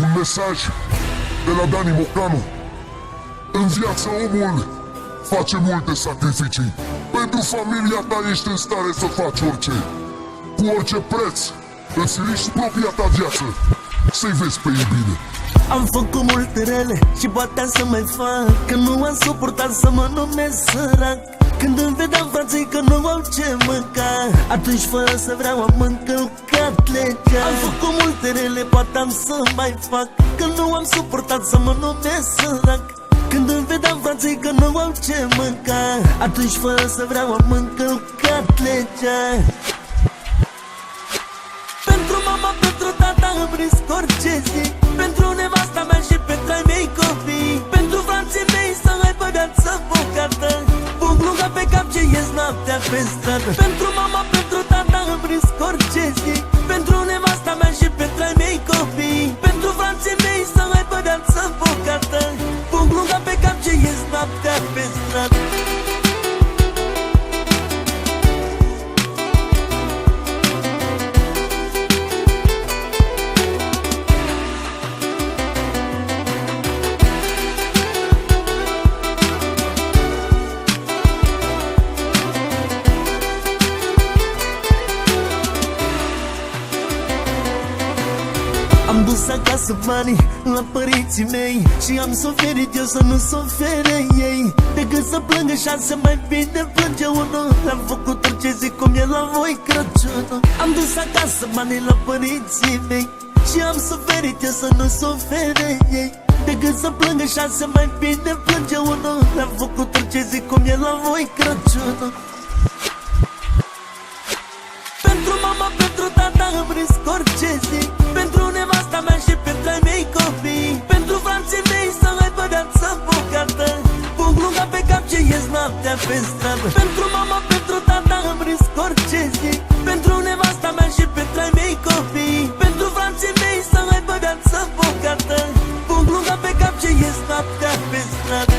Un mesaj de la Dani Mocanu. În viață omul face multe sacrificii. Pentru familia ta ești în stare să faci orice. Cu orice preț îți riști propria ta viață să-i vezi pe ei bine. Am făcut multe rele și poate să mai fac, că nu am suportat să mă numesc sărac. Când îmi vedeam frații că nu au ce mânca, atunci fără să vreau am încălcat legea. Am făcut multe rele, poate am să mai fac, că nu am suportat să mă numesc sărac. Când îmi vedeam frații că nu au ce mânca, atunci fără să vreau am încălcat legea. Pentru mama, pentru tata îmi risc orice zi, pentru nevasta mea și pentru ai mei copii, pentru frații mei să aibă viață bogată, pun lunga pe cap ce ies noaptea pe stradă. Pentru mama, pentru tata îmi risc orice zi, pentru nevasta mea și pentru ai mei copii, pentru frații mei să aibă viață bogată, pun lunga pe cap ce ies noaptea pe stradă. Am dus acasă banii la părinții mei și am suferit eu să nu sufere ei. Decât să plângă 6, mai bine plânge unul. Le-am făcut orice zi cum e la voi Crăciunul. Am dus acasă banii la părinții mei și am suferit eu să nu sufere ei. Decât să plângă 6, mai bine plânge unul. Le-am făcut orice zi cum e la voi Crăciunul. Pentru mama, pentru tata îmi risc orice zi, pentru nevasta mea și pentru ai mei copii, pentru frații mei să aibă viață bogată, pun lunga pe cap ce ies noaptea pe stradă. Pentru mama, pentru tata îmi risc orice zi, pentru nevasta mea și pentru ai mei copii, pentru frații mei să aibă viață bogată, pun lunga pe cap ce ies noaptea pe stradă.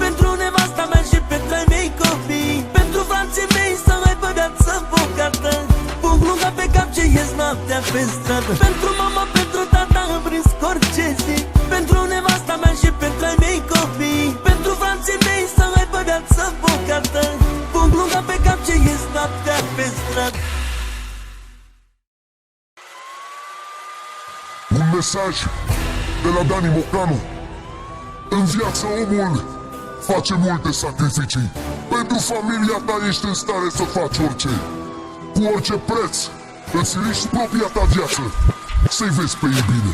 Pentru nevasta mea și pentru ai mei copii, pentru frații mei să aibă viață bogată, pun lunga pe cap ce ies noaptea pe stradă. Pentru mama, pentru tata îmi risc orice zi, pentru nevasta mea și pentru ai mei copii, pentru frații mei să aibă viață bogată, pun lunga pe cap ce ies noaptea pe stradă. Un mesaj de la Dani Mocanu. În viață omul face multe sacrificii. Pentru familia ta ești în stare să faci orice. Cu orice preț îți riști propria ta viață să-i vezi pe ei bine.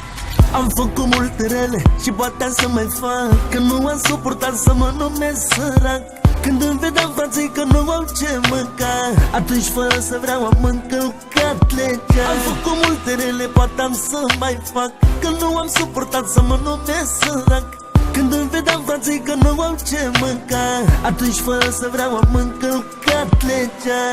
Am făcut multe rele și poate să mai fac, că nu am suportat să mă numesc sărac. Când îmi vedeam frații că nu au ce mânca, atunci fără să vreau am încălcat legea. Am făcut multe rele, poate am să mai fac, că nu am suportat să mă numesc sărac. Când îmi vedeam frații că nu au ce mânca, atunci fără să vreau am încălcat legea.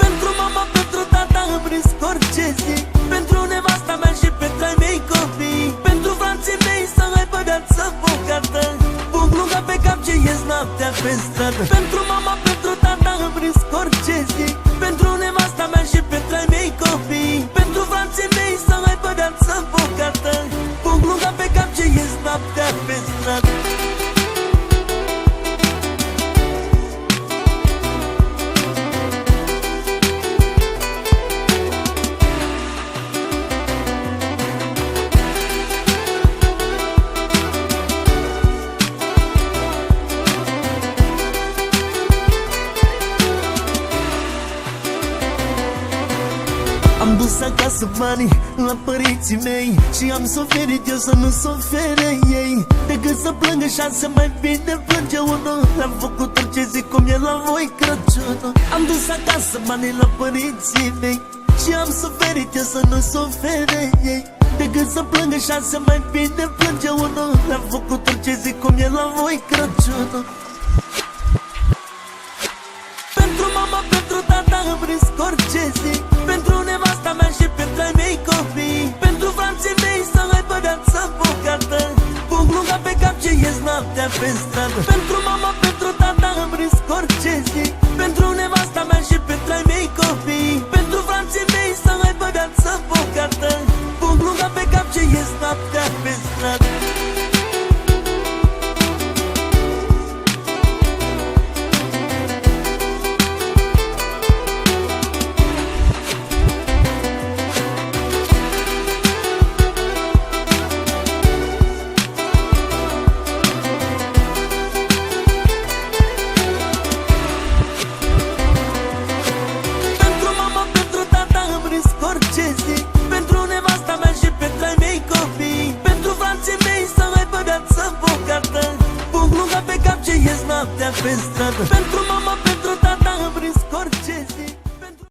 Pentru mama, pentru tata îmi risc orice zi, pentru nevasta mea și pentru ai mei copii, pentru frații mei să aibă viață bogată, pun lunga pe cap ce ies noaptea pe stradă. Pentru mama, pentru tata îmi risc orice zi, pentru nevasta mea și pentru ai mei copii, pentru frații mei să aibă viață bogată, pun lunga pe cap ce ies noaptea pe stradă. Am dus acasă banii la părinții mei și am suferit eu să nu sufere ei. Decât să plângă 6, mai bine plânge unul. Le-am făcut orice zi cum e la voi Crăciunul. Am dus acasă banii la părinții mei și am suferit eu să nu sufere ei. decât să plângă 6, mai bine plânge unul. Le-am făcut orice zi cum e la voi Crăciunul. Pentru mama, pentru tata îmi risc orice zi, pentru nevasta mea și pentru ai mei copii, pentru frații mei să aibă viață bogată, pug lunga pe cap ce ies noaptea pe stradă. Pentru mama, pentru tata îmi risc orice zi, pentru nevasta mea și pentru ai mei copii, pentru frații mei să aibă viață bogată, pug lunga pe cap ce ies noaptea pe stradă. Orice zi, pentru nevasta mea și pentru ai mei copii, pentru frații mei să aibă viață bogată, pug lunga pe cap ce ies noaptea pe stradă. Pentru mama,